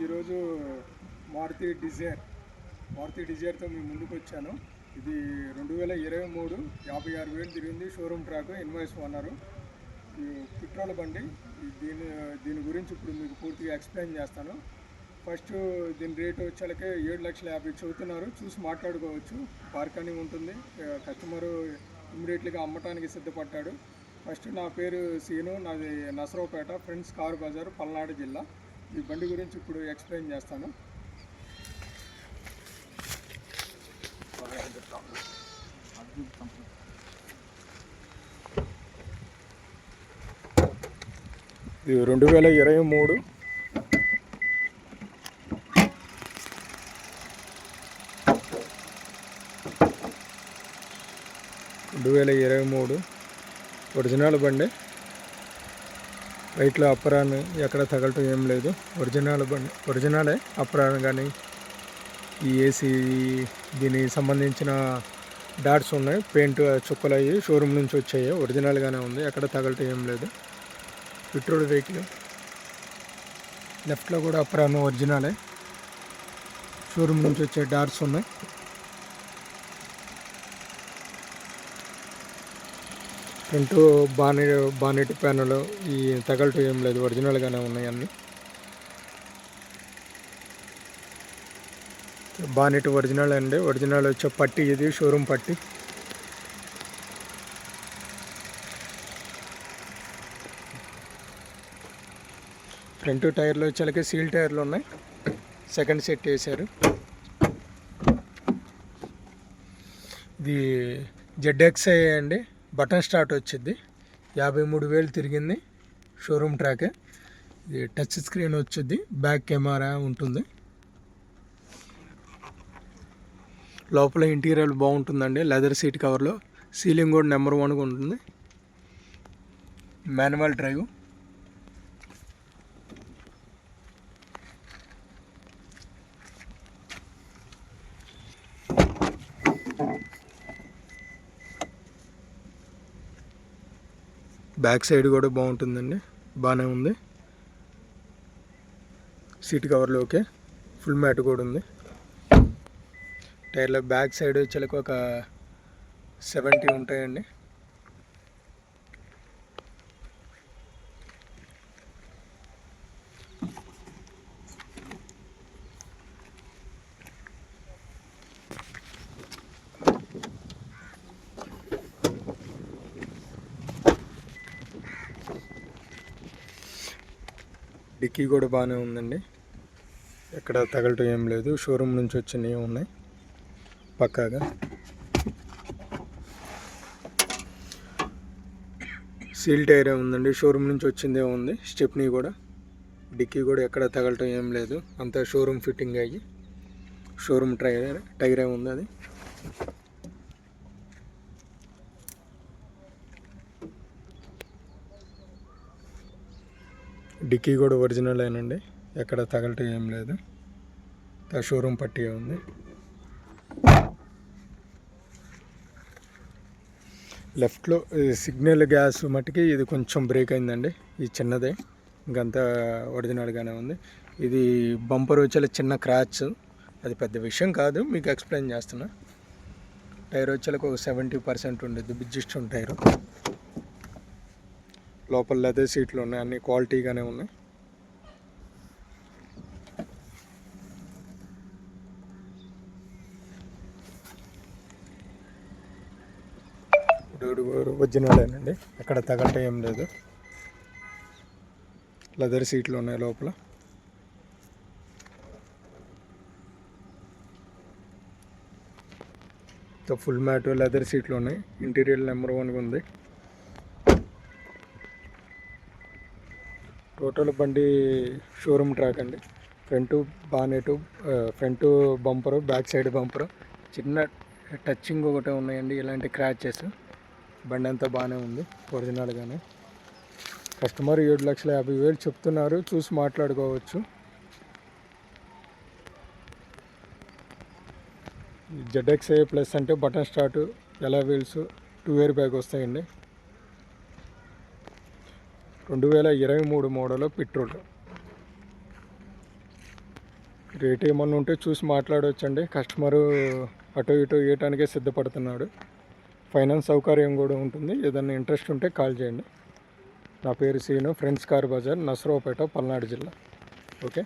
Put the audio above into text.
ఈరోజు మారుతి డిజైర్తో మీ ముందుకు వచ్చాను. ఇది 2023 56,000 తిరిగింది. షోరూమ్ ట్రాక్ ఇన్వాయిస్ అన్నారు. పెట్రోల్ బండి. దీని గురించి ఇప్పుడు మీకు పూర్తిగా ఎక్స్ప్లెయిన్ చేస్తాను. ఫస్ట్ దీని రేటు వచ్చేలకే 7,50,000 చెబుతున్నారు. చూసి మాట్లాడుకోవచ్చు. బార్కానింగ్ ఉంటుంది. కస్టమరు ఇమ్మీడియట్లీగా అమ్మటానికి సిద్ధపడ్డాడు. ఫస్ట్ నా పేరు సీను, నాది నసరావుపేట, ఫ్రెండ్స్ కార్ బజార్, పల్నాడు జిల్లా. ఈ బండి గురించి ఇప్పుడు ఎక్స్ప్లెయిన్ చేస్తాను. ఇది 2023 ఒరిజినల్ బండి. రైట్లో అప్పరాను ఎక్కడ తగలటం ఏం లేదు. ఒరిజినలే. అప్పరాను కానీ ఈ ఏసీ దీనికి సంబంధించిన డాట్స్ ఉన్నాయి. పెయింట్ చుక్కలు అయ్యి షోరూమ్ నుంచి వచ్చాయి. ఒరిజినల్గానే ఉంది. ఎక్కడ తగలటం ఏం లేదు. Petrol vehicle. లెఫ్ట్లో కూడా అప్పరాను ఒరిజినలే. షోరూమ్ నుంచి వచ్చే డాట్స్ ఉన్నాయి. ఫ్రంట్ బానెట్ ప్యానల్ ఈ తగలటం ఏం లేదు. ఒరిజినల్గానే ఉన్నాయి అన్నీ. బానెట్ ఒరిజినల్ అండి. ఒరిజినల్ వచ్చే పట్టి ఇది షోరూమ్ పట్టి. ఫ్రంట్ టైర్లు వచ్చేలకి సీల్ టైర్లు ఉన్నాయి. సెకండ్ సెట్ వేశారు. ఇది ZXi అండి. బటన్ స్టార్ట్ వచ్చింది. 53,000 తిరిగింది. Showroom track. ఇది టచ్ స్క్రీన్ వచ్చింది. బ్యాక్ కెమెరా ఉంటుంది. లోపల ఇంటీరియర్ బాగుంటుందండి. లెదర్ సీట్ కవర్లో. సీలింగ్ కూడా నెంబర్ 1గా ఉంటుంది. Manual drive. బ్యాక్ సైడ్ కూడా బాగుంటుందండి. బాగానే ఉంది. సీట్ కవర్లో ఓకే. ఫుల్ మ్యాట్ కూడా ఉంది. టైర్లో బ్యాక్ సైడ్ వచ్చేలకు ఒక 70 ఉంటాయండి. డిక్కీ కూడా బాగానే ఉందండి. ఎక్కడ తగలటం ఏం లేదు. షోరూమ్ నుంచి వచ్చినవి ఉన్నాయి పక్కాగా. సీల్ టైరే ఉందండి. షోరూమ్ నుంచి వచ్చిందే ఉంది. స్టెప్నీ కూడా. డిక్కీ కూడా ఎక్కడ తగలటం ఏం లేదు. అంతా షోరూమ్ ఫిట్టింగ్ అయ్యి షోరూమ్ టైరే ఉంది అది. డిక్కీ కూడా ఒరిజినల్ అయినండి. ఎక్కడ తగలటం ఏం లేదు. షోరూమ్ పట్టి ఉంది. లెఫ్ట్లో సిగ్నల్ గ్యాస్ మట్టుకి ఇది కొంచెం బ్రేక్ అయిందండి. ఇది చిన్నదే. ఇంకంతా ఒరిజినల్గానే ఉంది. ఇది బంపర్ వచ్చేలా చిన్న క్రాచ్. అది పెద్ద విషయం కాదు. మీకు ఎక్స్ప్లెయిన్ చేస్తున్నా. టైర్ వచ్చేలకు ఒక 70% ఉండేది. బిడ్జిస్టోన్ టైరు. లోపల లెదర్ సీట్లు ఉన్నాయి. అన్ని క్వాలిటీగానే ఉన్నాయి. ఒరిజినలేనండి. ఎక్కడ తగలటం ఏం లేదు. లెదర్ సీట్లు ఉన్నాయి లోపల. ఫుల్ మ్యాట్ లెదర్ సీట్లు ఉన్నాయి. ఇంటీరియర్ నెంబర్ 1గా ఉంది. టోటల్ బండి షోరూమ్ ట్రాక్ అండి. Front bonnet, front bumper, back side bumper, చిన్న టచింగ్ ఒకటే ఉన్నాయండి. ఇలాంటి క్రాచెస్. బండి అంతా బాగానే ఉంది. ఒరిజినల్గానే. కస్టమర్ 7,50,000 చెప్తున్నారు. చూసి మాట్లాడుకోవచ్చు. ZXi ప్లస్ అంటే బటన్ స్టార్ట్, ఎలా వీల్స్, 2 ఇయర్ బ్యాగ్ వస్తాయండి. 2023 మోడల్ పెట్రోల్. రేట్ ఏమన్నా ఉంటే చూసి మాట్లాడవచ్చండి. కస్టమరు అటు ఇటు ఇవ్వటానికే సిద్ధపడుతున్నాడు. ఫైనాన్స్ సౌకర్యం కూడా ఉంటుంది. ఏదన్నా ఇంట్రెస్ట్ ఉంటే కాల్ చేయండి. నా పేరు సీను, ఫ్రెండ్స్ కార్ బజార్, నసరావుపేట, పల్నాడు జిల్లా. ఓకే.